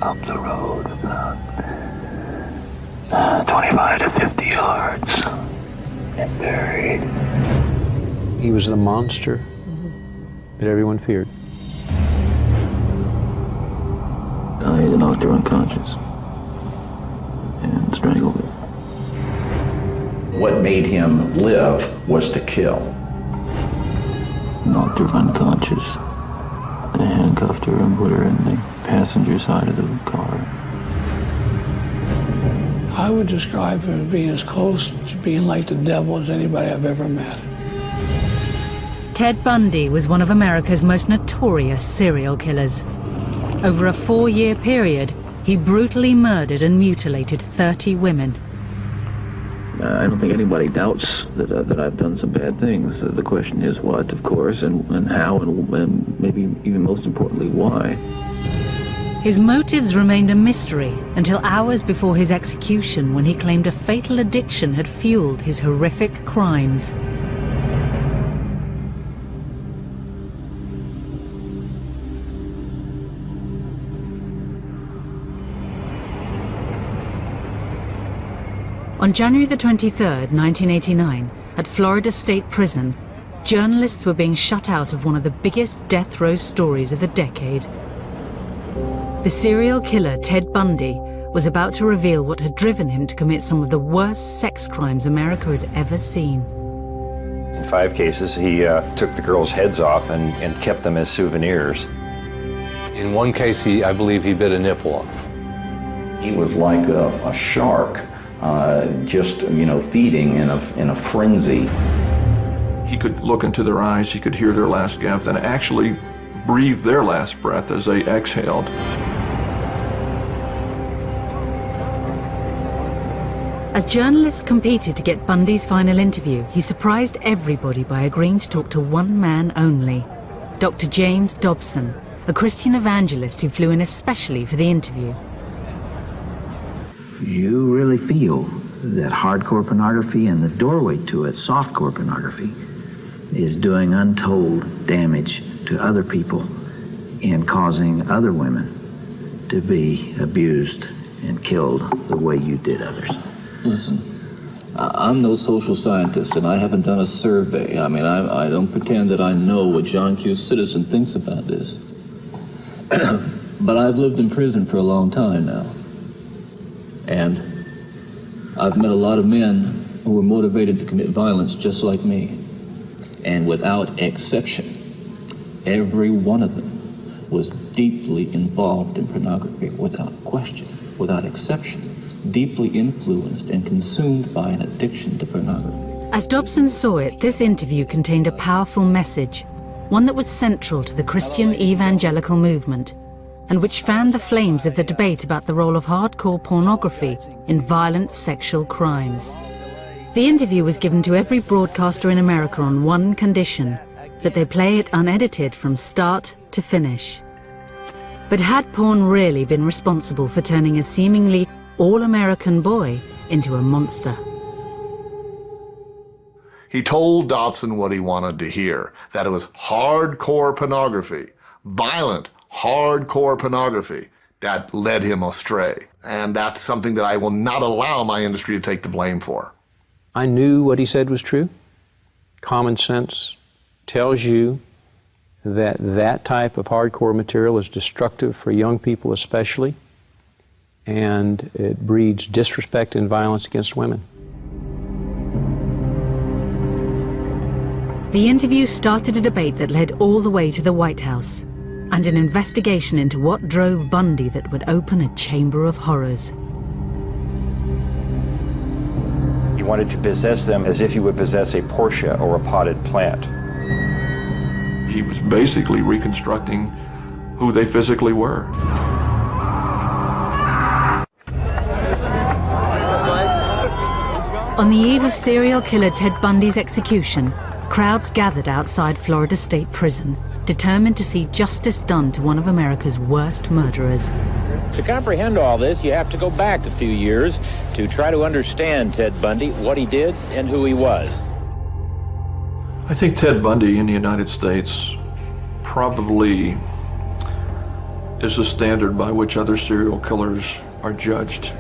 up the road about 25 to 50 yards and buried. He was the monster that everyone feared. He knocked her unconscious and strangled her. What made him live was to kill. Knocked her unconscious, and handcuffed her and put her in the passenger side of the car. I would describe him as being as close to being like the devil as anybody I've ever met. Ted Bundy was one of America's most notorious serial killers. Over a 4-year period, he brutally murdered and mutilated 30 women. I don't think anybody doubts that I've done some bad things. The question is what, of course, and how, and maybe even most importantly, why. His motives remained a mystery until hours before his execution, when he claimed a fatal addiction had fueled his horrific crimes. On January the 23rd, 1989, at Florida State Prison, journalists were being shut out of one of the biggest death row stories of the decade. The serial killer Ted Bundy was about to reveal what had driven him to commit some of the worst sex crimes America had ever seen. In 5 cases, he took the girls' heads off and kept them as souvenirs. In one case, I believe he bit a nipple off. He was like a shark, just, feeding in a frenzy. He could look into their eyes, he could hear their last gasp, and actually breathe their last breath as they exhaled. As journalists competed to get Bundy's final interview, he surprised everybody by agreeing to talk to one man only, Dr. James Dobson, a Christian evangelist who flew in especially for the interview. You really feel that hardcore pornography and the doorway to it, softcore pornography, is doing untold damage to other people and causing other women to be abused and killed the way you did others. Listen, I'm no social scientist, and I haven't done a survey. I mean, I don't pretend that I know what John Q. Citizen thinks about this. But I've lived in prison for a long time now. And I've met a lot of men who were motivated to commit violence just like me. And without exception, every one of them was deeply involved in pornography, without question, without exception, deeply influenced and consumed by an addiction to pornography. As Dobson saw it, this interview contained a powerful message, one that was central to the Christian evangelical movement, and which fanned the flames of the debate about the role of hardcore pornography in violent sexual crimes. The interview was given to every broadcaster in America on one condition, that they play it unedited from start to finish. But had porn really been responsible for turning a seemingly all-American boy into a monster? He told Dobson what he wanted to hear, that it was hardcore pornography, violent, hardcore pornography, that led him astray. And that's something that I will not allow my industry to take the blame for. I knew what he said was true. Common sense tells you that that type of hardcore material is destructive for young people especially, and it breeds disrespect and violence against women. The interview started a debate that led all the way to the White House, and an investigation into what drove Bundy that would open a chamber of horrors. He wanted to possess them as if he would possess a Porsche or a potted plant. He was basically reconstructing who they physically were. On the eve of serial killer Ted Bundy's execution, crowds gathered outside Florida State Prison, determined to see justice done to one of America's worst murderers. To comprehend all this, you have to go back a few years to try to understand Ted Bundy, what he did, and who he was. I think Ted Bundy in the United States probably is the standard by which other serial killers are judged.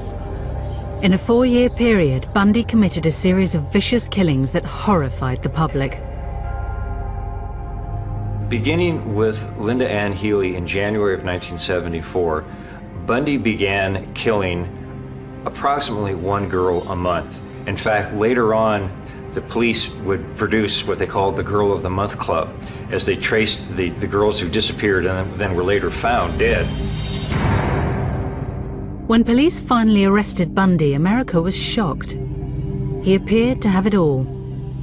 In a 4-year period, Bundy committed a series of vicious killings that horrified the public. Beginning with Linda Ann Healy in January of 1974, Bundy began killing approximately 1 girl a month. In fact, later on, the police would produce what they called the Girl of the Month Club, as they traced the girls who disappeared and then were later found dead. When police finally arrested Bundy, America was shocked. He appeared to have it all.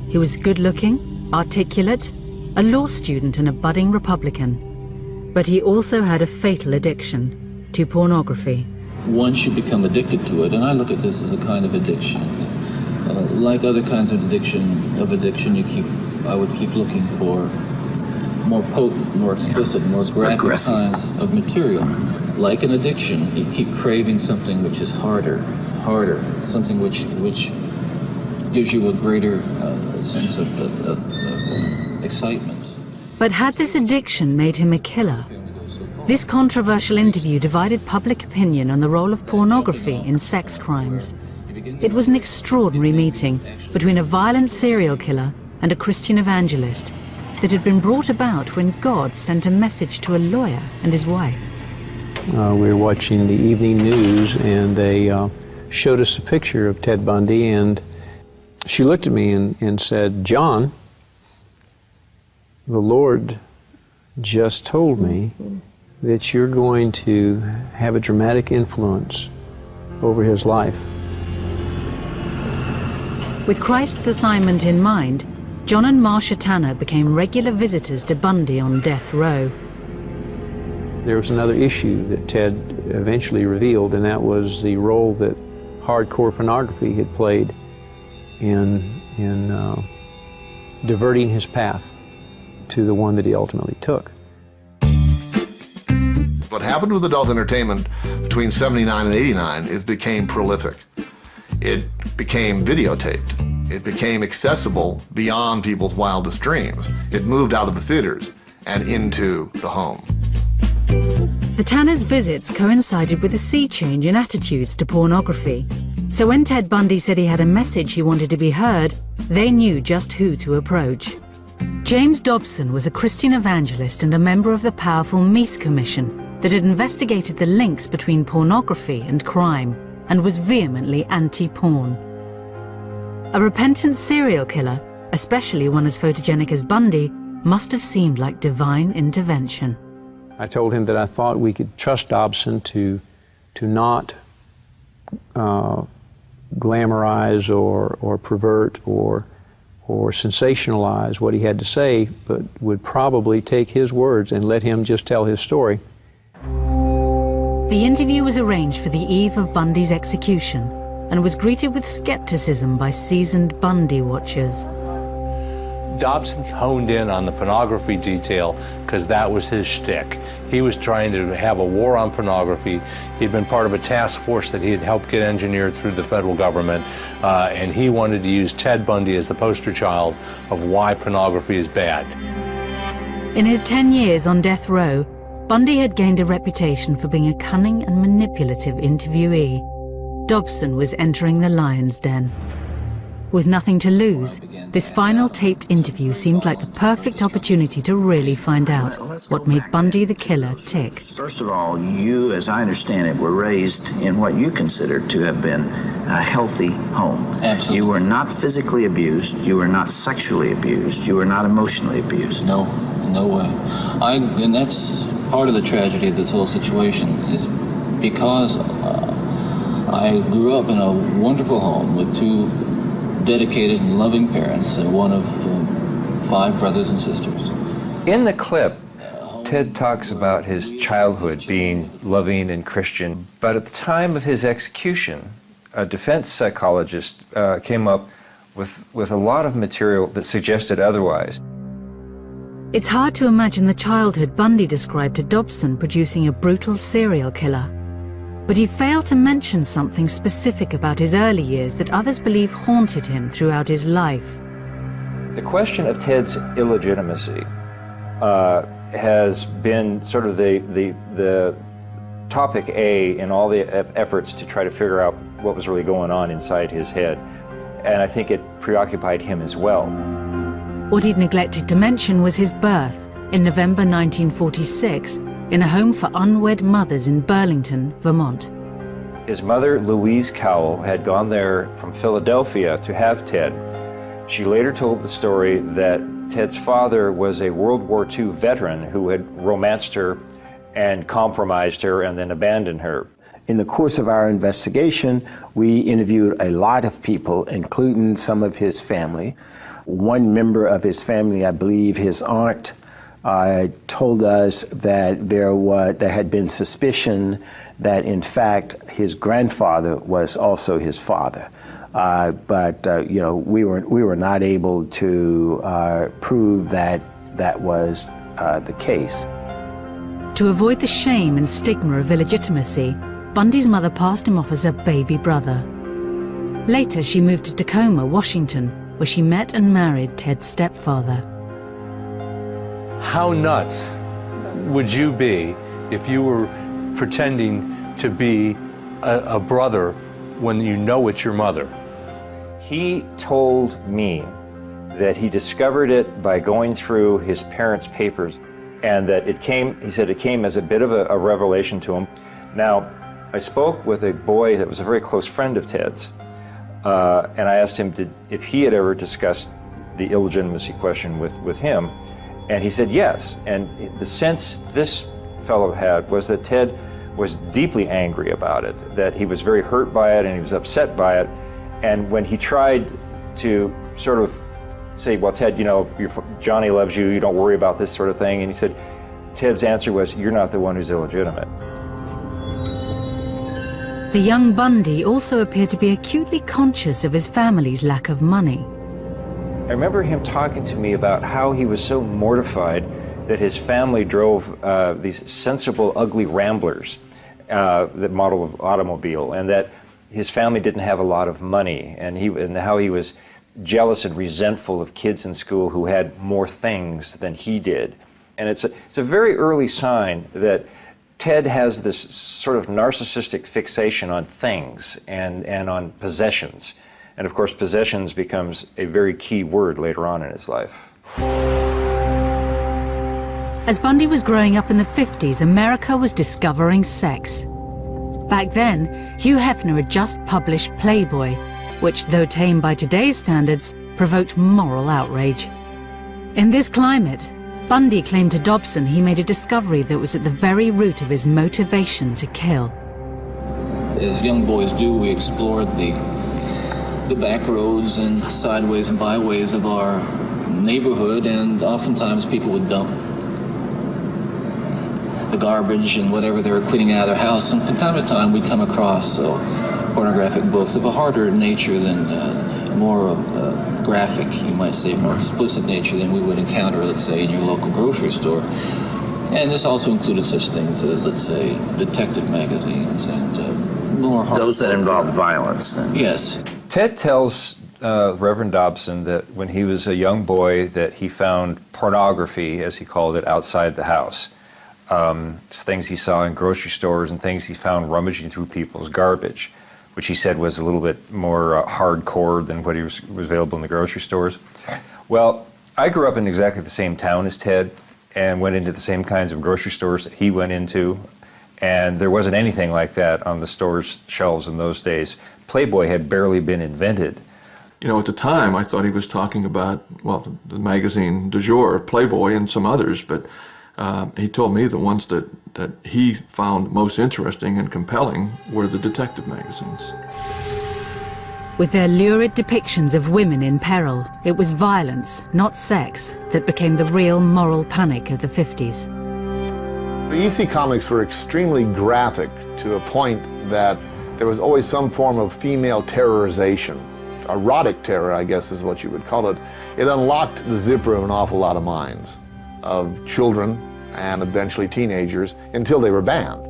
He was good-looking, articulate, a law student and a budding Republican. But he also had a fatal addiction to pornography. Once you become addicted to it, and I look at this as a kind of addiction, like other kinds of addiction, I would keep looking for more potent, more explicit, more graphic kinds of material. Like an addiction, you keep craving something which is harder, something which gives you a greater sense of excitement. But had this addiction made him a killer? This controversial interview divided public opinion on the role of pornography in sex crimes. It was an extraordinary meeting between a violent serial killer and a Christian evangelist that had been brought about when God sent a message to a lawyer and his wife. We were watching the evening news, and they showed us a picture of Ted Bundy, and she looked at me and said, "John, the Lord just told me that you're going to have a dramatic influence over his life." With Christ's assignment in mind, John and Marcia Tanner became regular visitors to Bundy on death row. There was another issue that Ted eventually revealed, and that was the role that hardcore pornography had played in diverting his path to the one that he ultimately took. What happened with adult entertainment between 79 and 89 is became prolific. It became videotaped. It became accessible beyond people's wildest dreams. It moved out of the theaters and into the home. The Tanners' visits coincided with a sea change in attitudes to pornography. So when Ted Bundy said he had a message he wanted to be heard, they knew just who to approach. James Dobson was a Christian evangelist and a member of the powerful Meese Commission that had investigated the links between pornography and crime and was vehemently anti-porn. A repentant serial killer, especially one as photogenic as Bundy, must have seemed like divine intervention. I told him that I thought we could trust Dobson to not glamorize or pervert or sensationalize what he had to say, but would probably take his words and let him just tell his story. The interview was arranged for the eve of Bundy's execution and was greeted with skepticism by seasoned Bundy watchers. Dobson honed in on the pornography detail because that was his shtick. He was trying to have a war on pornography. He'd been part of a task force that he had helped get engineered through the federal government, and he wanted to use Ted Bundy as the poster child of why pornography is bad. In his 10 years on death row, Bundy had gained a reputation for being a cunning and manipulative interviewee. Dobson was entering the lion's den. With nothing to lose, this final taped interview seemed like the perfect opportunity to really find out what made Bundy the killer tick. First of all, you, as I understand it, were raised in what you considered to have been a healthy home. Absolutely. You were not physically abused, you were not sexually abused, you were not emotionally abused. No way. And that's part of the tragedy of this whole situation, is because I grew up in a wonderful home with two dedicated and loving parents and one of 5 brothers and sisters. In the clip, Ted talks about his childhood being loving and Christian, but at the time of his execution, a defense psychologist came up with a lot of material that suggested otherwise. It's hard to imagine the childhood Bundy described to Dobson producing a brutal serial killer. But he failed to mention something specific about his early years that others believe haunted him throughout his life. The question of Ted's illegitimacy has been sort of the topic A in all the efforts to try to figure out what was really going on inside his head. And I think it preoccupied him as well. What he'd neglected to mention was his birth in November 1946 in a home for unwed mothers in Burlington, Vermont. His mother, Louise Cowell, had gone there from Philadelphia to have Ted. She later told the story that Ted's father was a World War II veteran who had romanced her and compromised her and then abandoned her. In the course of our investigation, we interviewed a lot of people, including some of his family. One member of his family, I believe his aunt, told us that there had been suspicion that in fact his grandfather was also his father. But you know, we were not able to prove that that was the case. To avoid the shame and stigma of illegitimacy, Bundy's mother passed him off as her baby brother. Later, she moved to Tacoma, Washington, where she met and married Ted's stepfather. How nuts would you be if you were pretending to be a brother when you know it's your mother? He told me that he discovered it by going through his parents' papers, and that he said it came as a bit of a revelation to him. Now, I spoke with a boy that was a very close friend of Ted's, and I asked him if he had ever discussed the illegitimacy question with him, and he said yes. And the sense this fellow had was that Ted was deeply angry about it, that he was very hurt by it and he was upset by it. And when he tried to sort of say, well, Ted, you know, Johnny loves you, you don't worry about this sort of thing. And he said, Ted's answer was, you're not the one who's illegitimate. The young Bundy also appeared to be acutely conscious of his family's lack of money. I remember him talking to me about how he was so mortified that his family drove these sensible, ugly Ramblers, the model of automobile, and that his family didn't have a lot of money, and how he was jealous and resentful of kids in school who had more things than he did. And it's a very early sign that Ted has this sort of narcissistic fixation on things and on possessions. And of course, possessions becomes a very key word later on in his life. As Bundy was growing up in the 50s, America was discovering sex. Back then, Hugh Hefner had just published Playboy, which, though tame by today's standards, provoked moral outrage. In this climate, Bundy claimed to Dobson he made a discovery that was at the very root of his motivation to kill. As young boys do, we explored the back roads and sideways and byways of our neighborhood, and oftentimes people would dump the garbage and whatever they were cleaning out of their house, and from time to time we'd come across pornographic books of a harder nature than more graphic, you might say, more explicit nature than we would encounter, let's say, in your local grocery store. And this also included such things as, let's say, detective magazines and more hard... Those that involve violence. Yes. Ted tells Reverend Dobson that when he was a young boy that he found pornography, as he called it, outside the house. Things he saw in grocery stores and things he found rummaging through people's garbage, which he said was a little bit more hardcore than what was available in the grocery stores. Well, I grew up in exactly the same town as Ted and went into the same kinds of grocery stores that he went into, and there wasn't anything like that on the store's shelves in those days. Playboy had barely been invented. You know, at the time, I thought he was talking about, well, the magazine du jour, Playboy, and some others, but he told me the ones that he found most interesting and compelling were the detective magazines. With their lurid depictions of women in peril, it was violence, not sex, that became the real moral panic of the 50s. The EC comics were extremely graphic to a point that there was always some form of female terrorization. Erotic terror, I guess is what you would call it. It unlocked the zipper of an awful lot of minds, of children and eventually teenagers, until they were banned.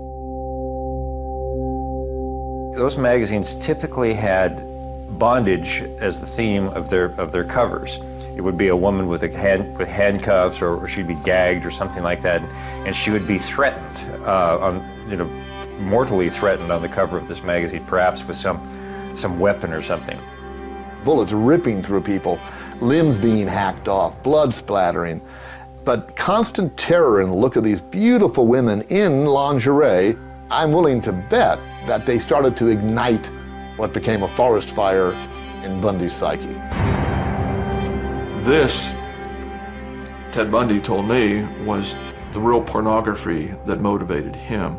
Those magazines typically had bondage as the theme of their covers. It would be a woman with handcuffs, or she'd be gagged or something like that, and she would be threatened, mortally threatened on the cover of this magazine, perhaps with some weapon or something. Bullets ripping through people, limbs being hacked off, blood splattering, but constant terror in the look of these beautiful women in lingerie. I'm willing to bet that they started to ignite what became a forest fire in Bundy's psyche. This, Ted Bundy told me, was the real pornography that motivated him.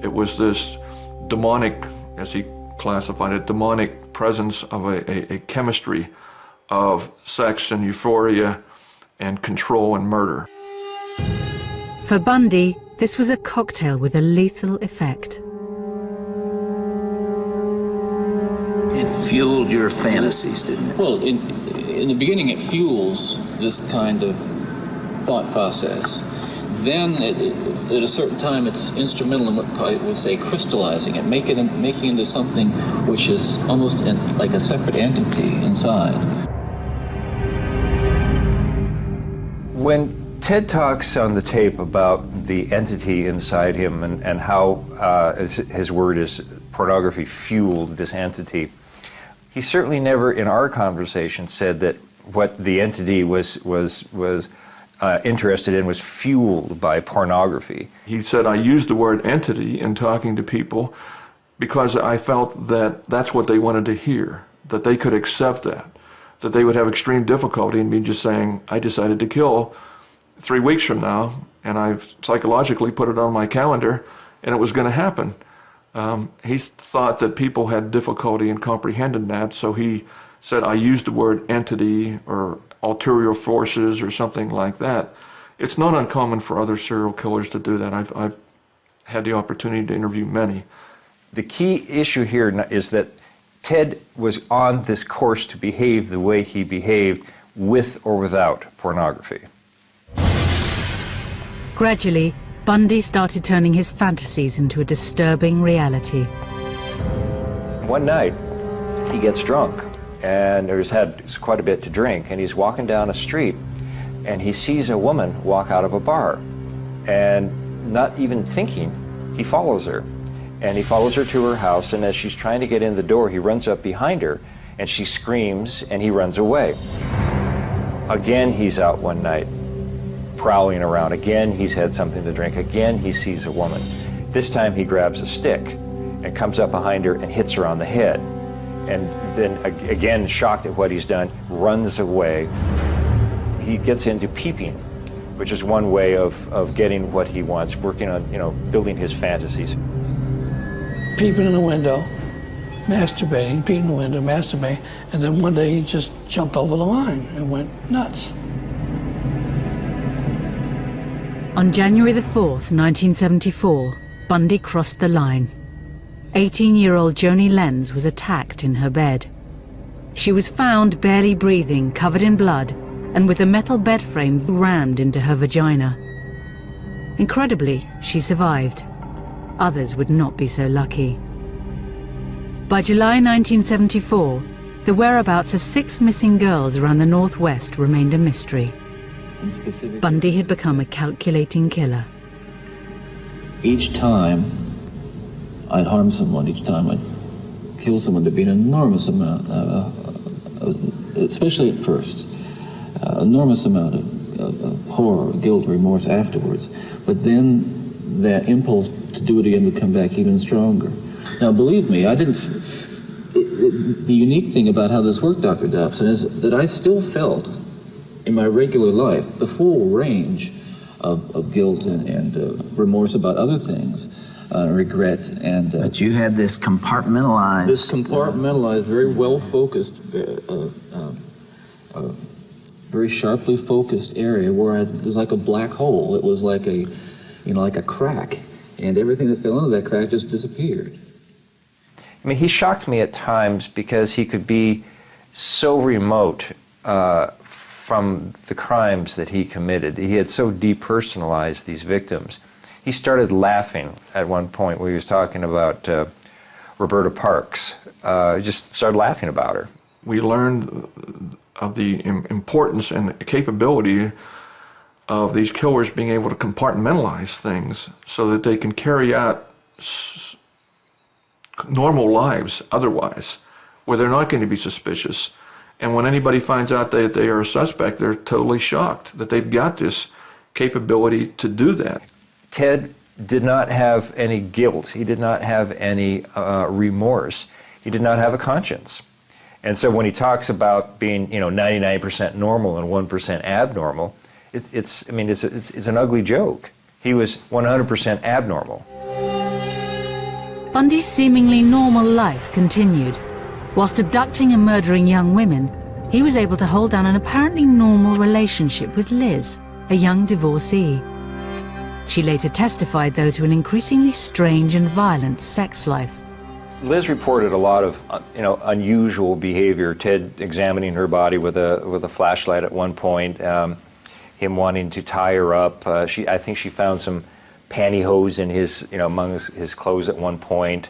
It was this demonic, as he classified it, demonic presence of a chemistry of sex and euphoria and control and murder. For Bundy, this was a cocktail with a lethal effect. It fueled your fantasies, didn't it? Well, in the beginning, it fuels this kind of thought process. Then, at a certain time, it's instrumental in what I would say crystallizing it, making it into something which is almost like a separate entity inside. When Ted talks on the tape about the entity inside him and how, his word is, pornography fueled this entity, he certainly never in our conversation said that what the entity was interested in was fueled by pornography. He said, I used the word entity in talking to people because I felt that that's what they wanted to hear, that they could accept that they would have extreme difficulty in me just saying, I decided to kill 3 weeks from now, and I've psychologically put it on my calendar, and it was going to happen. He thought that people had difficulty in comprehending that, so he said, I used the word entity or ulterior forces or something like that. It's not uncommon for other serial killers to do that. I've had the opportunity to interview many. The key issue here is that Ted was on this course to behave the way he behaved with or without pornography. Gradually, Bundy started turning his fantasies into a disturbing reality. One night, he gets drunk, and he's had quite a bit to drink, and he's walking down a street, and he sees a woman walk out of a bar, and not even thinking, he follows her. And he follows her to her house, and as she's trying to get in the door, he runs up behind her, and she screams, and he runs away. Again, he's out one night, prowling around. Again, he's had something to drink. Again, he sees a woman. This time, he grabs a stick and comes up behind her and hits her on the head. And then, again, shocked at what he's done, runs away. He gets into peeping, which is one way of getting what he wants, working on, building his fantasies. Peeping in the window, masturbating, peeping in the window, masturbating, and then one day he just jumped over the line and went nuts. On January the 4th, 1974, Bundy crossed the line. 18-year-old Joni Lenz was attacked in her bed. She was found barely breathing, covered in blood, and with a metal bed frame rammed into her vagina. Incredibly, she survived. Others would not be so lucky. By July 1974, the whereabouts of 6 missing girls around the Northwest remained a mystery. Bundy had become a calculating killer. Each time I'd harm someone, each time I'd kill someone, there'd be an enormous amount, especially at first, enormous amount of horror, guilt, remorse afterwards. But then that impulse to do it again would come back even stronger. Now, believe me, the unique thing about how this worked, Dr. Dobson, is that I still felt in my regular life the full range of guilt and remorse about other things, regret and... but you had this compartmentalized... This compartmentalized, very well-focused, very sharply focused area where it was like a black hole. It was like a, like a crack, and everything that fell into that crack just disappeared. I mean, he shocked me at times because he could be so remote from the crimes that he committed. He had so depersonalized these victims. He started laughing at one point where he was talking about Roberta Parks. He just started laughing about her. We learned importance and capability of these killers being able to compartmentalize things so that they can carry out normal lives otherwise, where they're not going to be suspicious. And when anybody finds out that they are a suspect, they're totally shocked that they've got this capability to do that. Ted did not have any guilt. He did not have any remorse. He did not have a conscience. And so when he talks about being, 99% normal and 1% abnormal, it's an ugly joke. He was 100% abnormal. Bundy's seemingly normal life continued. Whilst abducting and murdering young women, he was able to hold down an apparently normal relationship with Liz, a young divorcee. She later testified, though, to an increasingly strange and violent sex life. Liz reported a lot of, unusual behavior. Ted examining her body with a flashlight at one point, him wanting to tie her up. I think she found some pantyhose in his, among his clothes at one point.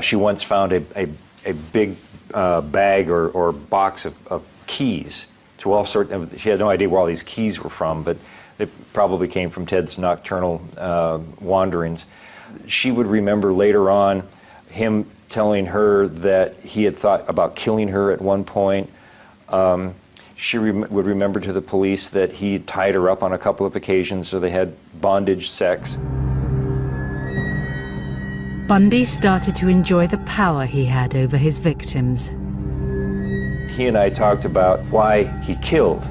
She once found a big bag or box of keys to all sorts of, she had no idea where all these keys were from, but they probably came from Ted's nocturnal wanderings. She would remember later on him telling her that he had thought about killing her at one point. She would remember to the police that he tied her up on a couple of occasions, so they had bondage sex. Bundy started to enjoy the power he had over his victims. He and I talked about why he killed.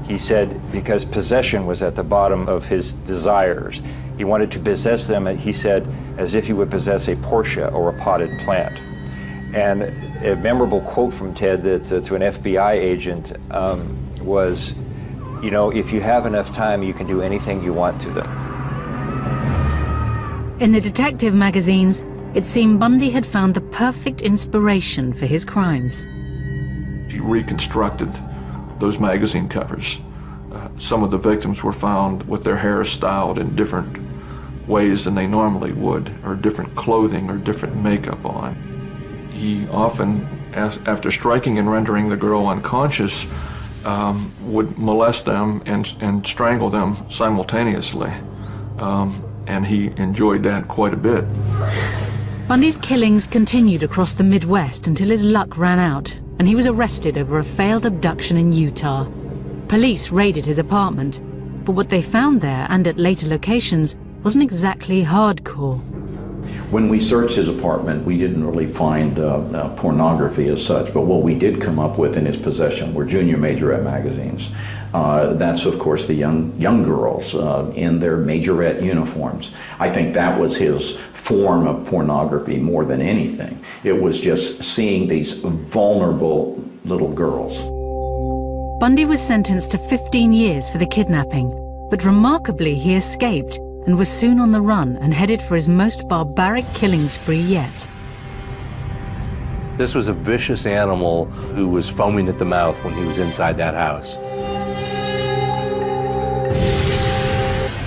He said because possession was at the bottom of his desires. He wanted to possess them, he said, as if he would possess a Porsche or a potted plant. And a memorable quote from Ted that, to an FBI agent was, if you have enough time, you can do anything you want to them. In the detective magazines, it seemed Bundy had found the perfect inspiration for his crimes. He reconstructed those magazine covers. Some of the victims were found with their hair styled in different ways than they normally would, or different clothing or different makeup on. He often, after striking and rendering the girl unconscious, would molest them and strangle them simultaneously. And he enjoyed that quite a bit. Bundy's killings continued across the Midwest until his luck ran out, and he was arrested over a failed abduction in Utah. Police raided his apartment, but what they found there and at later locations wasn't exactly hardcore. When we searched his apartment, we didn't really find pornography as such, but what we did come up with in his possession were junior majorette magazines. That's, of course, the young girls in their majorette uniforms. I think that was his form of pornography more than anything. It was just seeing these vulnerable little girls. Bundy was sentenced to 15 years for the kidnapping, but remarkably he escaped and was soon on the run and headed for his most barbaric killing spree yet. This was a vicious animal who was foaming at the mouth when he was inside that house.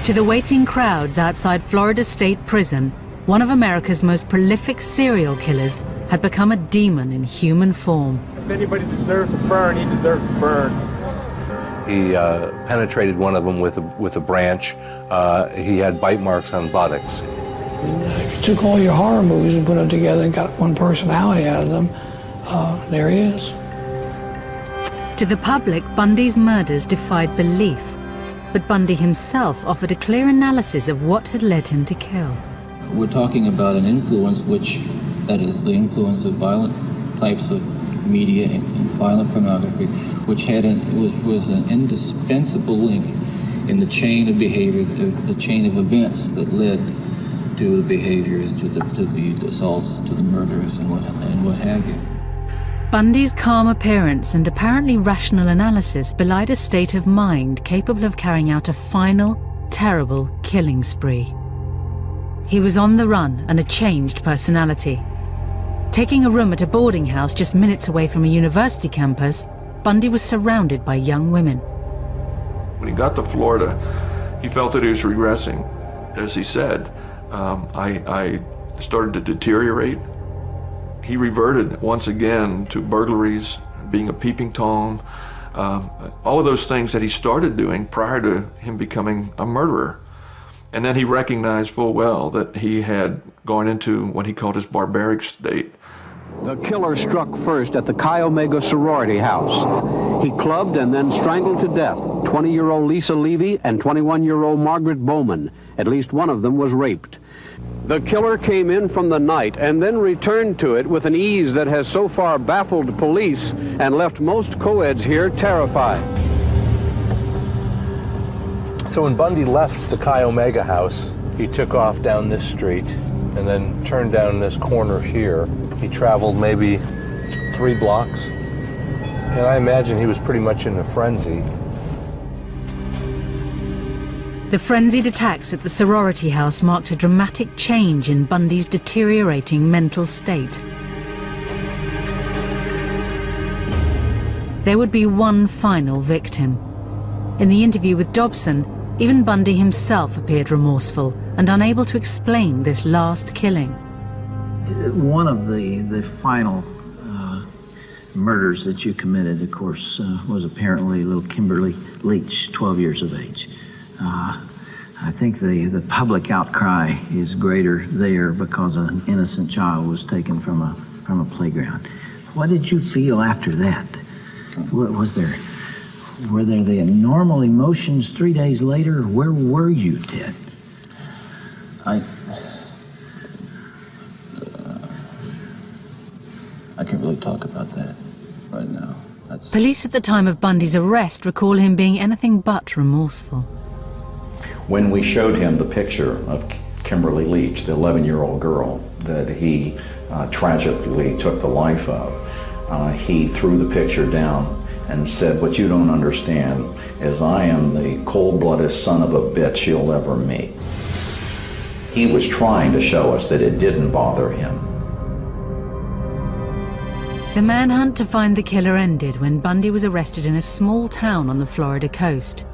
To the waiting crowds outside Florida State Prison, one of America's most prolific serial killers had become a demon in human form. If anybody deserves to burn, he deserves to burn. He penetrated one of them with a branch. He had bite marks on buttocks. If you took all your horror movies and put them together and got one personality out of them, there he is. To the public, Bundy's murders defied belief, but Bundy himself offered a clear analysis of what had led him to kill. We're talking about an influence that is the influence of violent types of media and violent pornography, which was an indispensable link in the chain of behavior, the chain of events that led to the behaviors, to the assaults, to the murders, and what have you. Bundy's calm appearance and apparently rational analysis belied a state of mind capable of carrying out a final, terrible killing spree. He was on the run and a changed personality. Taking a room at a boarding house just minutes away from a university campus, Bundy was surrounded by young women. When he got to Florida, he felt that he was regressing. As he said, I started to deteriorate. He reverted once again to burglaries, being a peeping Tom, all of those things that he started doing prior to him becoming a murderer. And then he recognized full well that he had gone into what he called his barbaric state. The killer struck first at the Chi Omega sorority house. He clubbed and then strangled to death 20-year-old Lisa Levy and 21-year-old Margaret Bowman. At least one of them was raped. The killer came in from the night and then returned to it with an ease that has so far baffled police and left most co-eds here terrified. So when Bundy left the Chi Omega house, he took off down this street and then turned down this corner here. He traveled maybe 3 blocks. And I imagine he was pretty much in a frenzy. The frenzied attacks at the sorority house marked a dramatic change in Bundy's deteriorating mental state. There would be one final victim. In the interview with Dobson, even Bundy himself appeared remorseful and unable to explain this last killing. One of the final murders that you committed, of course, was apparently little Kimberly Leach, 12 years of age. I think the public outcry is greater there because an innocent child was taken from a playground. What did you feel after that? Were there the normal emotions 3 days later? Where were you, Ted? I can't really talk about that right now. Police at the time of Bundy's arrest recall him being anything but remorseful. When we showed him the picture of Kimberly Leach, the 11-year-old girl that he tragically took the life of, he threw the picture down and said, "What you don't understand is I am the cold-blooded son of a bitch you'll ever meet." He was trying to show us that it didn't bother him. The manhunt to find the killer ended when Bundy was arrested in a small town on the Florida coast.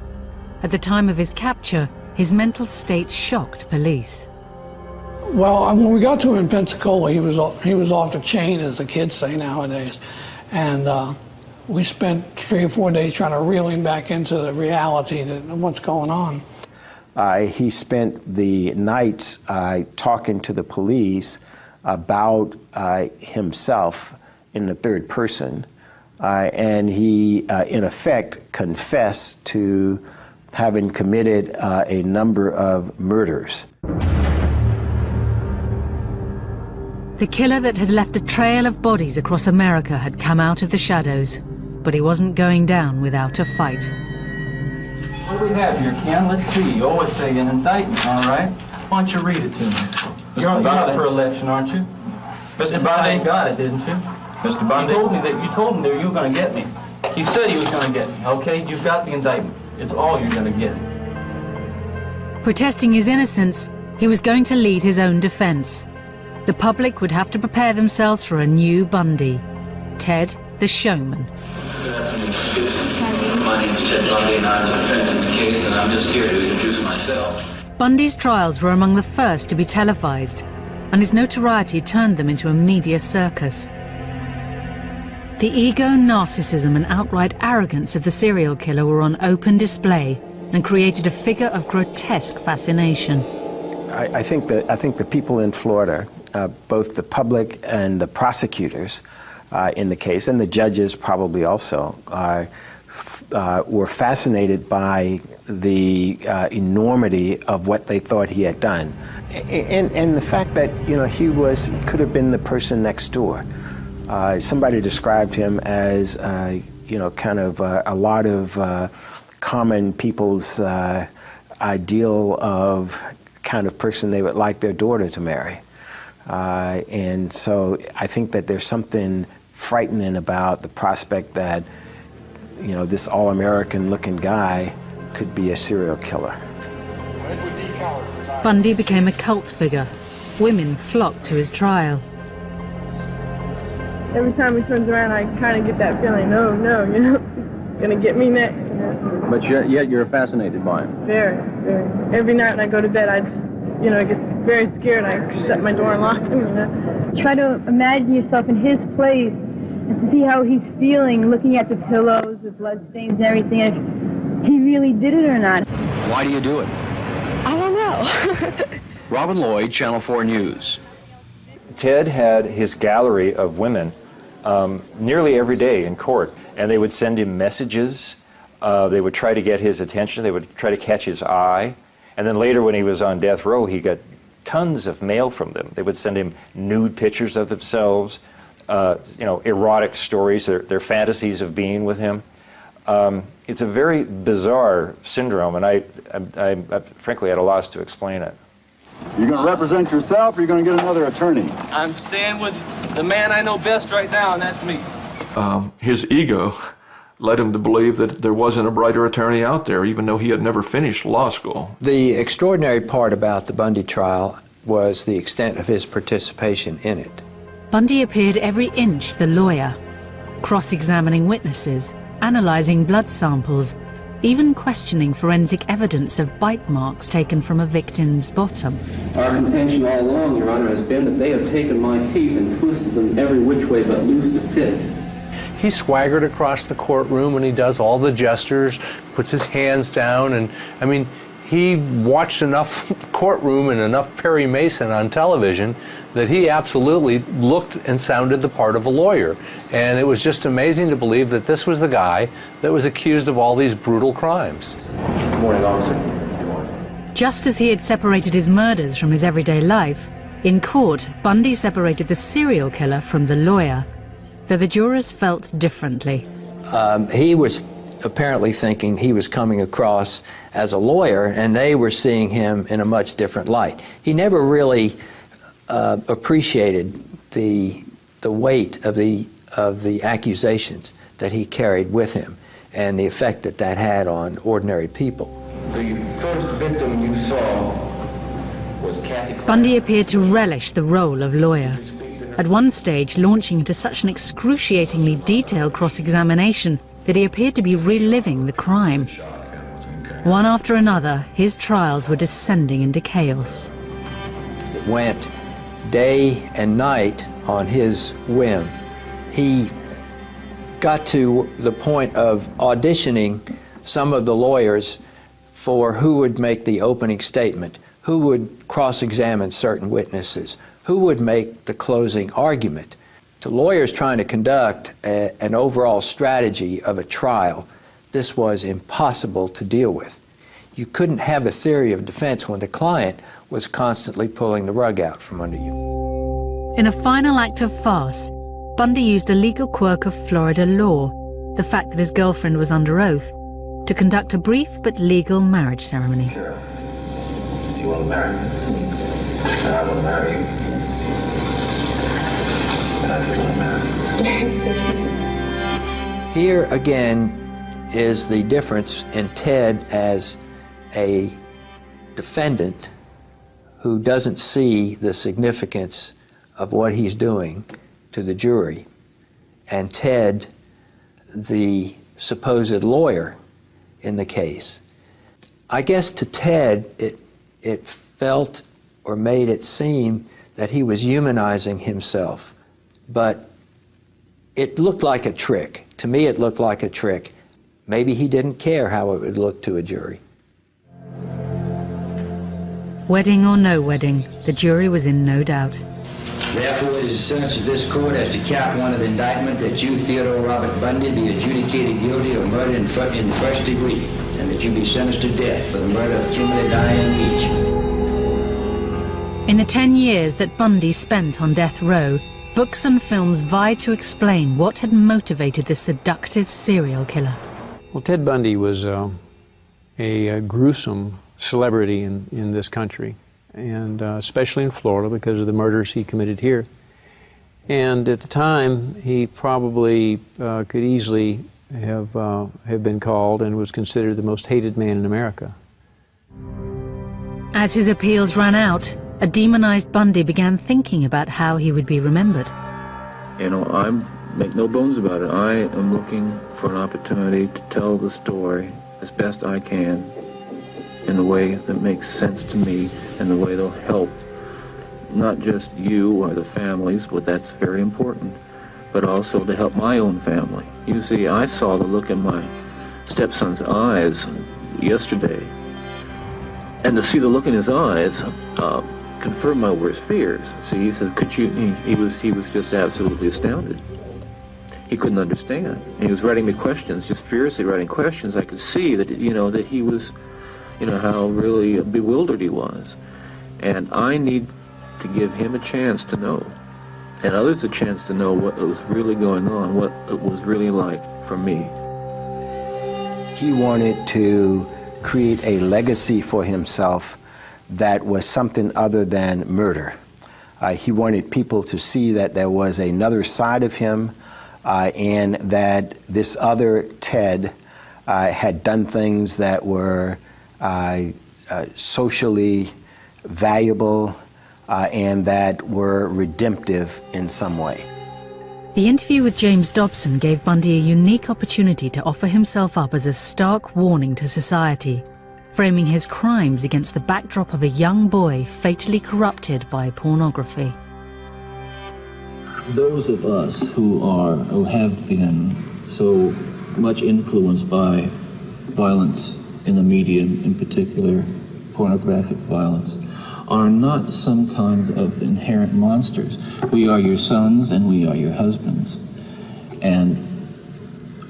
At the time of his capture, his mental state shocked police. Well, when we got to him in Pensacola, he was off the chain, as the kids say nowadays. And we spent 3 or 4 days trying to reel him back into the reality of what's going on. He spent the nights talking to the police about himself in the third person, and he, in effect, confessed to having committed a number of murders. The killer that had left a trail of bodies across America had come out of the shadows, but he wasn't going down without a fight. What do we have here, Ken? Let's see. You always say an indictment, all right? Why don't you read it to me? You're up for election, aren't you? Mr. Bundy? You got it, didn't you? Mr. Bundy? You told me that you were going to get me. He said he was going to get me, okay? You've got the indictment. It's all you're going to get. Protesting his innocence, he was going to lead his own defense. The public would have to prepare themselves for a new Bundy. Ted, the showman. Good afternoon, citizens. My name is Ted Bundy, and I'm the defendant in the case, and I'm just here to introduce myself. Bundy's trials were among the first to be televised, and his notoriety turned them into a media circus. The ego, narcissism, and outright arrogance of the serial killer were on open display and created a figure of grotesque fascination. I think the people in Florida, both the public and the prosecutors in the case, and the judges probably also, were fascinated by the enormity of what they thought he had done, and the fact that he could have been the person next door. Somebody described him as kind of a lot of common people's ideal of kind of person they would like their daughter to marry. And so I think that there's something frightening about the prospect that, this all-American looking guy could be a serial killer. Bundy became a cult figure. Women flocked to his trial. Every time he turns around, I kind of get that feeling, no, gonna get me next. But yet you're fascinated by him. Very, very. Every night when I go to bed, I just, I get very scared. I shut my door and lock him, Try to imagine yourself in his place to see how he's feeling, looking at the pillows, the bloodstains and everything, if he really did it or not. Why do you do it? I don't know. Robin Lloyd, Channel 4 News. Ted had his gallery of women nearly every day in court, and they would send him messages. They would try to get his attention. They would try to catch his eye. And then later when he was on death row, he got tons of mail from them. They would send him nude pictures of themselves, erotic stories, their fantasies of being with him. It's a very bizarre syndrome, and I frankly at a loss to explain it. You're going to represent yourself, or you're going to get another attorney? I'm staying with the man I know best right now, and that's me. His ego led him to believe that there wasn't a brighter attorney out there, even though he had never finished law school. The extraordinary part about the Bundy trial was the extent of his participation in it. Bundy appeared every inch the lawyer, cross-examining witnesses, analyzing blood samples, even questioning forensic evidence of bite marks taken from a victim's bottom. Our contention all along, Your Honor, has been that they have taken my teeth and twisted them every which way but loose to fit. He swaggered across the courtroom and he does all the gestures, puts his hands down, and I mean, he watched enough courtroom and enough Perry Mason on television that he absolutely looked and sounded the part of a lawyer. And it was just amazing to believe that this was the guy that was accused of all these brutal crimes. Good morning, officer. Just as he had separated his murders from his everyday life, in court, Bundy separated the serial killer from the lawyer, though the jurors felt differently. He was apparently thinking he was coming across as a lawyer, and they were seeing him in a much different light. He never really appreciated the weight of the accusations that he carried with him and the effect that that had on ordinary people. The first victim you saw was Kathy Clark. Bundy appeared to relish the role of lawyer, at one stage launching into such an excruciatingly detailed cross-examination that he appeared to be reliving the crime. One after another, his trials were descending into chaos. It went day and night on his whim. He got to the point of auditioning some of the lawyers for who would make the opening statement, who would cross-examine certain witnesses, who would make the closing argument. To lawyers trying to conduct an overall strategy of a trial, this was impossible to deal with. You couldn't have a theory of defense when the client was constantly pulling the rug out from under you. In a final act of farce, Bundy used a legal quirk of Florida law, the fact that his girlfriend was under oath, to conduct a brief but legal marriage ceremony. Sure. Do you want to marry me? And I want to marry you. And I do want to marry you. Here again is the difference in Ted as a defendant who doesn't see the significance of what he's doing to the jury, and Ted, the supposed lawyer in the case. I guess to Ted, it felt or made it seem that he was humanizing himself, but it looked like a trick. To me, it looked like a trick. Maybe he didn't care how it would look to a jury. Wedding or no wedding, the jury was in no doubt. Therefore, it is the sentence of this court as to count one of the indictment that you, Theodore Robert Bundy, be adjudicated guilty of murder in the first degree, and that you be sentenced to death for the murder of Kimberly Diane each. In the 10 years that Bundy spent on death row, books and films vied to explain what had motivated the seductive serial killer. Well, Ted Bundy was a gruesome celebrity in this country, and especially in Florida because of the murders he committed here. And at the time, he probably could easily have been called and was considered the most hated man in America. As his appeals ran out, a demonized Bundy began thinking about how he would be remembered. You know, I make no bones about it. I am looking for an opportunity to tell the story as best I can in a way that makes sense to me and the way that'll help not just you or the families, but that's very important, but also to help my own family. You see, I saw the look in my stepson's eyes yesterday, and to see the look in his eyes confirmed my worst fears. See, he said, "Could you?" He was just absolutely astounded. He couldn't understand. He was writing me questions, just furiously writing questions. I could see that, that he was, how really bewildered he was. And I need to give him a chance to know, and others a chance to know what was really going on, what it was really like for me. He wanted to create a legacy for himself that was something other than murder. He wanted people to see that there was another side of him, and that this other Ted had done things that were socially valuable and that were redemptive in some way. The interview with James Dobson gave Bundy a unique opportunity to offer himself up as a stark warning to society, framing his crimes against the backdrop of a young boy fatally corrupted by pornography. Those of us who have been so much influenced by violence in the media, in particular pornographic violence, are not some kinds of inherent monsters. We are your sons and we are your husbands. And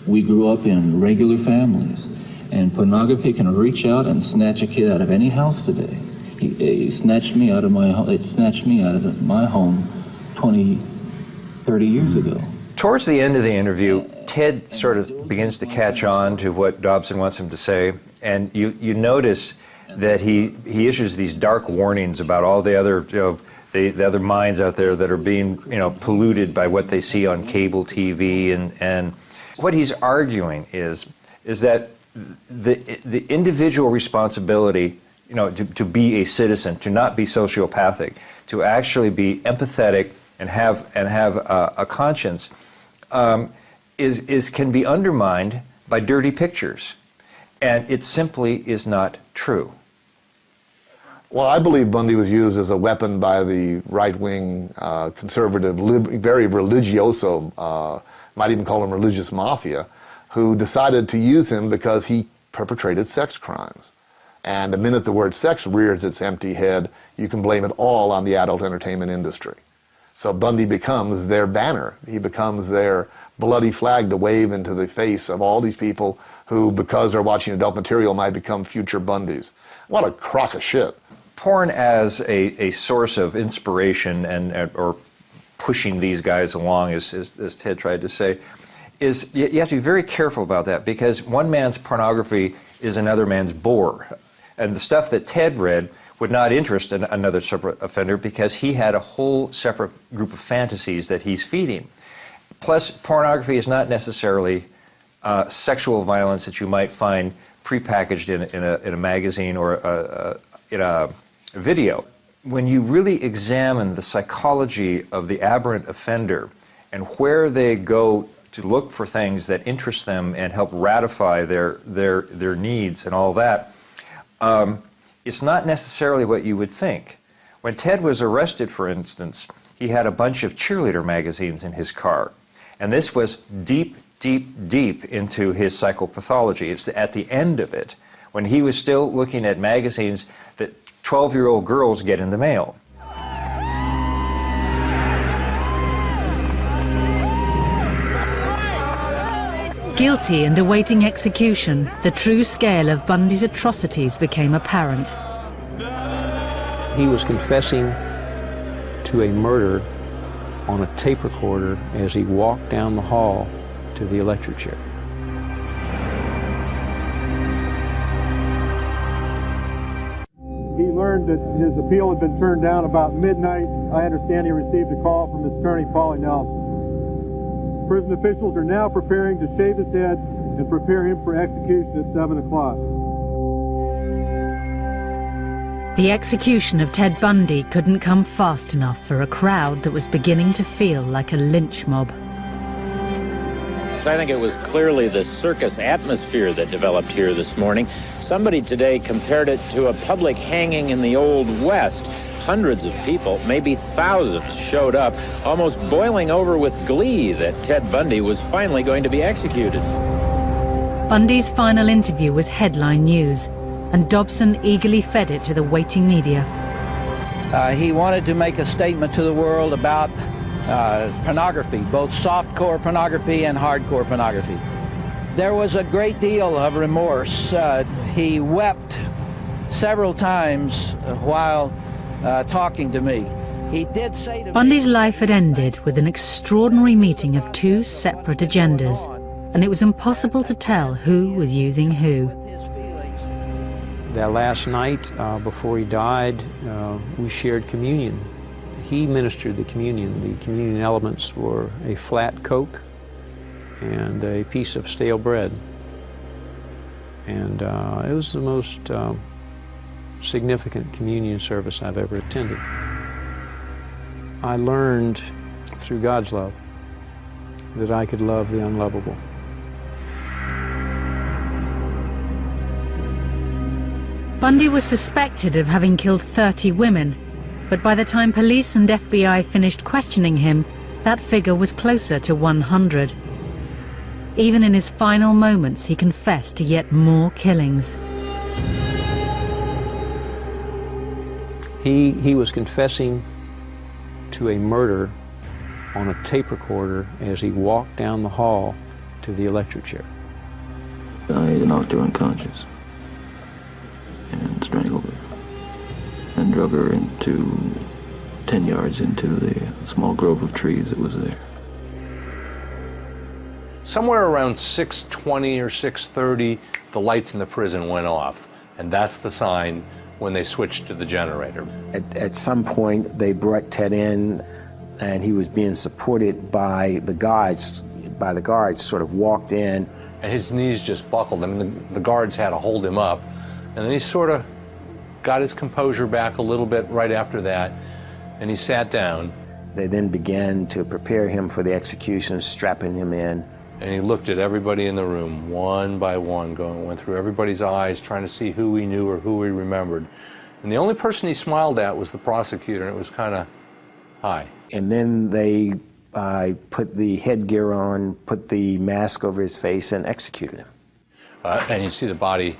we grew up in regular families. And pornography can reach out and snatch a kid out of any house today. It snatched me out of my home 30 years ago. Towards the end of the interview, Ted sort of begins to catch on to what Dobson wants him to say, and you notice that he issues these dark warnings about all the other the other minds out there that are being polluted by what they see on cable TV, and what he's arguing is that the individual responsibility, to be a citizen, to not be sociopathic, to actually be empathetic and have a conscience, can be undermined by dirty pictures, and it simply is not true. Well, I believe Bundy was used as a weapon by the right-wing, conservative, very religioso, might even call him religious mafia, who decided to use him because he perpetrated sex crimes. And the minute the word sex rears its empty head, you can blame it all on the adult entertainment industry. So Bundy becomes their banner. He becomes their bloody flag to wave into the face of all these people who, because they're watching adult material, might become future Bundys. What a crock of shit. Porn as a source of inspiration or pushing these guys along, as Ted tried to say, is you have to be very careful about that, because one man's pornography is another man's bore. And the stuff that Ted read would not interest another separate offender because he had a whole separate group of fantasies that he's feeding. Plus, pornography is not necessarily sexual violence that you might find prepackaged in a magazine or in a video. When you really examine the psychology of the aberrant offender and where they go to look for things that interest them and help ratify their needs and all that, it's not necessarily what you would think. When Ted was arrested, for instance, he had a bunch of cheerleader magazines in his car. And this was deep, deep, deep into his psychopathology. It's at the end of it, when he was still looking at magazines that 12-year-old girls get in the mail. Guilty and awaiting execution, the true scale of Bundy's atrocities became apparent. He was confessing to a murder on a tape recorder as he walked down the hall to the electric chair. He learned that his appeal had been turned down about midnight. I understand he received a call from his attorney, Paulie Nelson. Prison officials are now preparing to shave his head and prepare him for execution at 7 o'clock. The execution of Ted Bundy couldn't come fast enough for a crowd that was beginning to feel like a lynch mob. I think it was clearly the circus atmosphere that developed here this morning. Somebody today compared it to a public hanging in the Old West. Hundreds of people, maybe thousands, showed up, almost boiling over with glee that Ted Bundy was finally going to be executed. Bundy's final interview was headline news, and Dobson eagerly fed it to the waiting media. He wanted to make a statement to the world about pornography, both softcore pornography and hardcore pornography. There was a great deal of remorse. He wept several times while talking to me. He did say to Bundy's life had ended with an extraordinary meeting of two separate agendas, and it was impossible to tell who was using who. That last night, before he died, we shared communion. He ministered the communion. The communion elements were a flat Coke and a piece of stale bread. And it was the most significant communion service I've ever attended. I learned through God's love that I could love the unlovable. Bundy was suspected of having killed 30 women, but by the time police and FBI finished questioning him, that figure was closer to 100. Even in his final moments, he confessed to yet more killings. He was confessing to a murder on a tape recorder as he walked down the hall to the electric chair. I knocked her unconscious and strangled her and drug her into 10 yards into the small grove of trees that was there. Somewhere around 6:20 or 6:30, the lights in the prison went off, and that's the sign when they switched to the generator. At some point, they brought Ted in, and he was being supported by the guards. Sort of walked in. And his knees just buckled. I mean, the guards had to hold him up. And then he sort of got his composure back a little bit right after that, and he sat down. They then began to prepare him for the execution, strapping him in. And he looked at everybody in the room, one by one, went through everybody's eyes, trying to see who he knew or who he remembered. And the only person he smiled at was the prosecutor, and it was kind of, hi. And then they put the headgear on, put the mask over his face, and executed him. And you see the body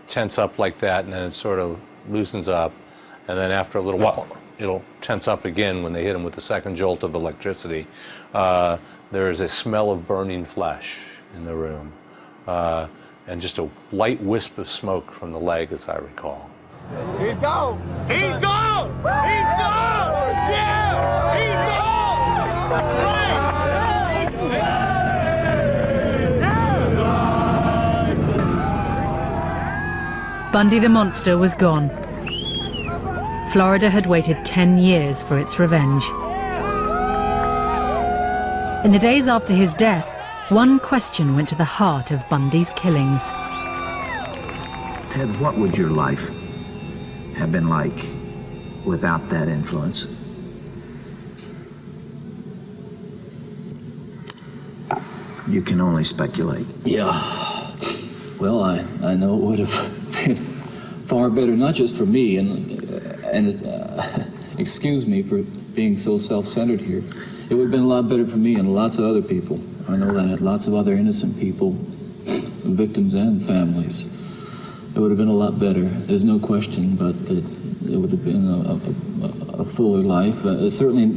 tense up like that, and then it sort of loosens up. And then after a little while, it'll tense up again when they hit him with the second jolt of electricity. There is a smell of burning flesh in the room, and just a light wisp of smoke from the leg, as I recall. He's gone! He's gone! He's gone! Yeah! He's gone! Bundy the monster was gone. Florida had waited 10 years for its revenge. In the days after his death, one question went to the heart of Bundy's killings. Ted, what would your life have been like without that influence? You can only speculate. Yeah. Well, I know it would have been far better, not just for me, and excuse me for being so self-centered here. It would have been a lot better for me and lots of other people. I know that. Lots of other innocent people, victims and families. It would have been a lot better. There's no question, but it would have been a fuller life. Certainly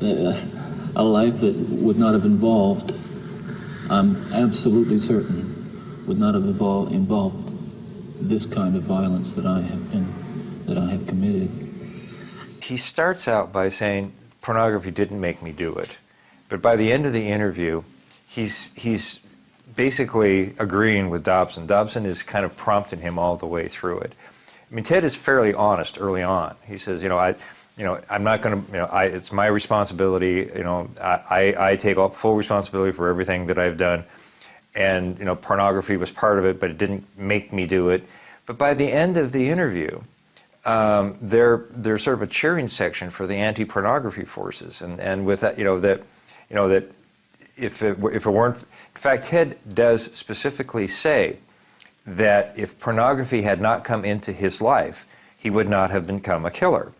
a life that would not have involved, I'm absolutely certain, would not have involved this kind of violence that I have committed. He starts out by saying, pornography didn't make me do it. But by the end of the interview, he's basically agreeing with Dobson. Dobson is kind of prompting him all the way through it. I mean, Ted is fairly honest early on. He says, I'm not going to, it's my responsibility. I take full responsibility for everything that I've done. And, pornography was part of it, but it didn't make me do it. But by the end of the interview, there's sort of a cheering section for the anti-pornography forces, and with that, that if it weren't, in fact, Ted does specifically say that if pornography had not come into his life, he would not have become a killer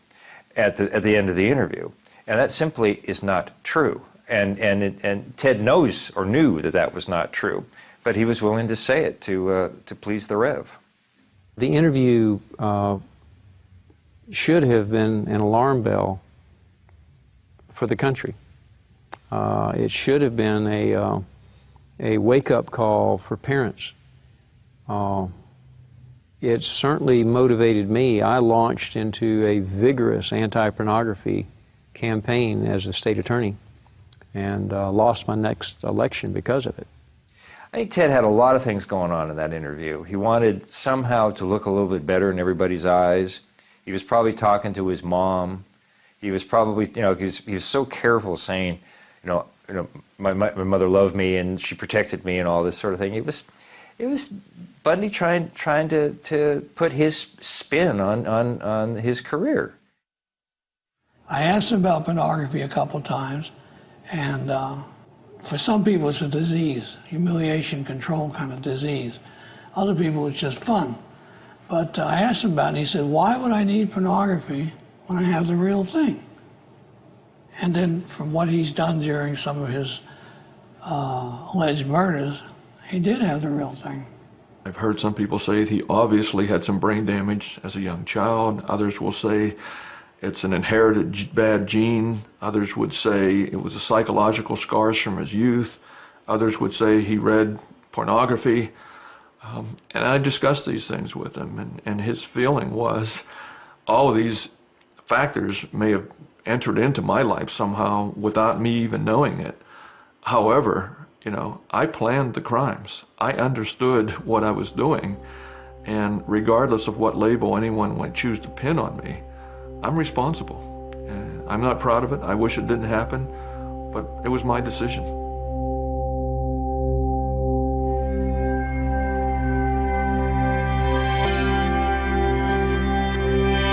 at the end of the interview. And that simply is not true. And Ted knows or knew that that was not true, but he was willing to say it to please the Rev. The interview should have been an alarm bell for the country. It should have been a wake-up call for parents. It certainly motivated me. I launched into a vigorous anti-pornography campaign as the state attorney and lost my next election because of it. I think Ted had a lot of things going on in that interview. He wanted somehow to look a little bit better in everybody's eyes. He was probably talking to his mom. He was probably, he was so careful saying, my mother loved me and she protected me and all this sort of thing. It was Bundy trying to put his spin on his career. I asked him about pornography a couple times, and for some people it's a disease, humiliation, control kind of disease. Other people it's just fun. But I asked him about it, and he said, why would I need pornography when I have the real thing? And then from what he's done during some of his alleged murders, he did have the real thing. I've heard some people say he obviously had some brain damage as a young child. Others will say it's an inherited bad gene. Others would say it was a psychological scars from his youth. Others would say he read pornography. And I discussed these things with him, and his feeling was all of these factors may have entered into my life somehow without me even knowing it. However, I planned the crimes. I understood what I was doing, and regardless of what label anyone might choose to pin on me, I'm responsible. I'm not proud of it. I wish it didn't happen, but it was my decision.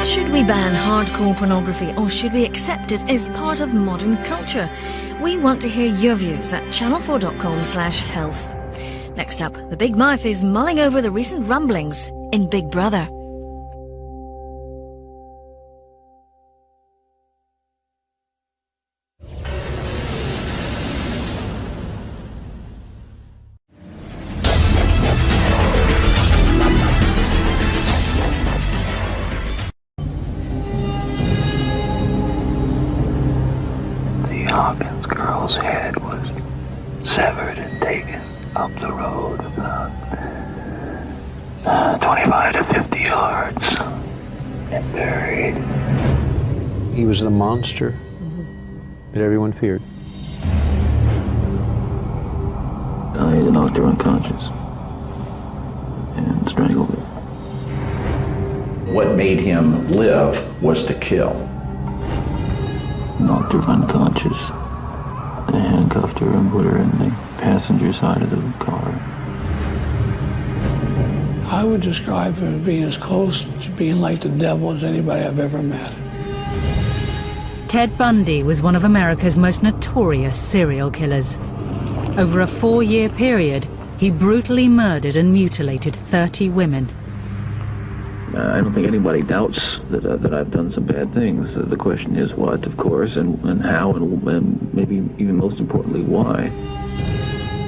Should we ban hardcore pornography, or should we accept it as part of modern culture? We want to hear your views at channel4.com/health. Next up, the Big Mouth is mulling over the recent rumblings in Big Brother. Hawkins girl's head was severed and taken up the road about 25 to 50 yards and buried. He was the monster that everyone feared. He knocked her unconscious and strangled her. What made him live was to kill. Knocked her unconscious and handcuffed her and put her in the passenger side of the car. I would describe him as being as close to being like the devil as anybody I've ever met. Ted Bundy was one of America's most notorious serial killers. Over a 4-year period, he brutally murdered and mutilated 30 women. I don't think anybody doubts that I've done some bad things. The question is what, of course, and how, and maybe even most importantly, why.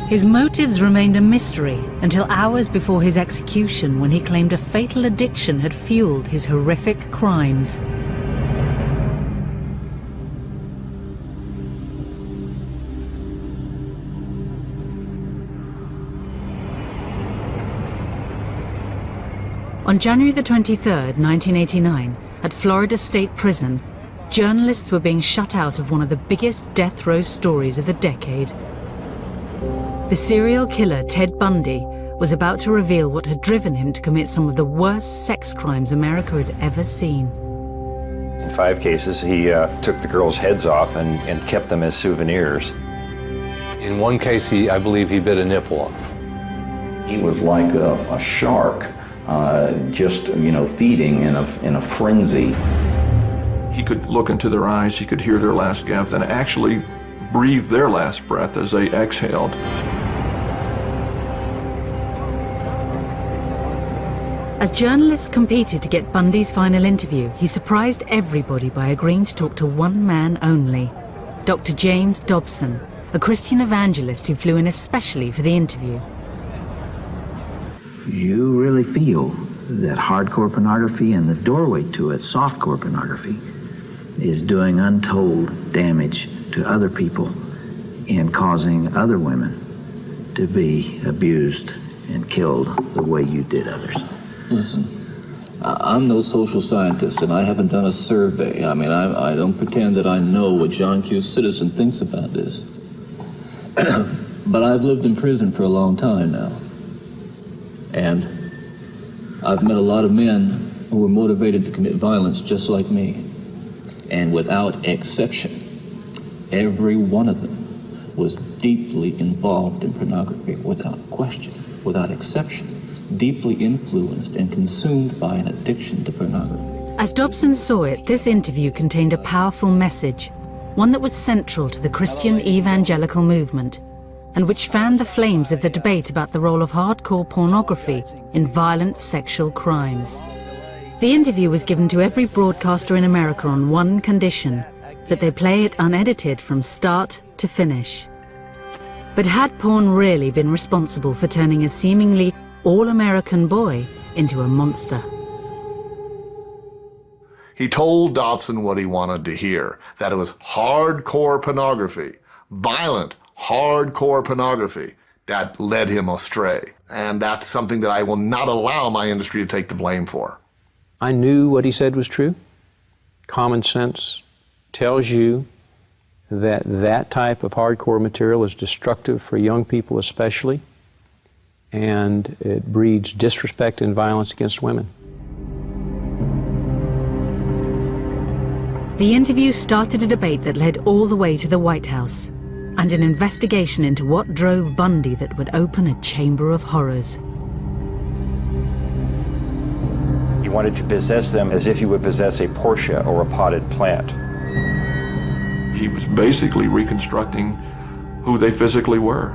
His motives remained a mystery until hours before his execution, when he claimed a fatal addiction had fueled his horrific crimes. On January the 23rd, 1989, at Florida State Prison, journalists were being shut out of one of the biggest death row stories of the decade. The serial killer Ted Bundy was about to reveal what had driven him to commit some of the worst sex crimes America had ever seen. In 5 cases, he took the girls' heads off and kept them as souvenirs. In one case, I believe he bit a nipple off. He was like a shark. Just, feeding in a frenzy. He could look into their eyes, he could hear their last gasp, and actually breathed their last breath as they exhaled. As journalists competed to get Bundy's final interview, he surprised everybody by agreeing to talk to one man only, Dr. James Dobson, a Christian evangelist who flew in especially for the interview. You really feel that hardcore pornography and the doorway to it, softcore pornography, is doing untold damage to other people and causing other women to be abused and killed the way you did others. Listen, I'm no social scientist, and I haven't done a survey. I mean, I don't pretend that I know what John Q. Citizen thinks about this. But I've lived in prison for a long time now. And I've met a lot of men who were motivated to commit violence just like me. And without exception, every one of them was deeply involved in pornography, without question, without exception. Deeply influenced and consumed by an addiction to pornography. As Dobson saw it, this interview contained a powerful message, one that was central to the Christian evangelical movement, and which fanned the flames of the debate about the role of hardcore pornography in violent sexual crimes. The interview was given to every broadcaster in America on one condition, that they play it unedited from start to finish. But had porn really been responsible for turning a seemingly all-American boy into a monster? He told Dobson what he wanted to hear, that it was hardcore pornography, violent, hardcore pornography, that led him astray. And that's something that I will not allow my industry to take the blame for. I knew what he said was true. Common sense tells you that that type of hardcore material is destructive for young people especially, and it breeds disrespect and violence against women. The interview started a debate that led all the way to the White House, and an investigation into what drove Bundy that would open a chamber of horrors. He wanted to possess them as if he would possess a Porsche or a potted plant. He was basically reconstructing who they physically were.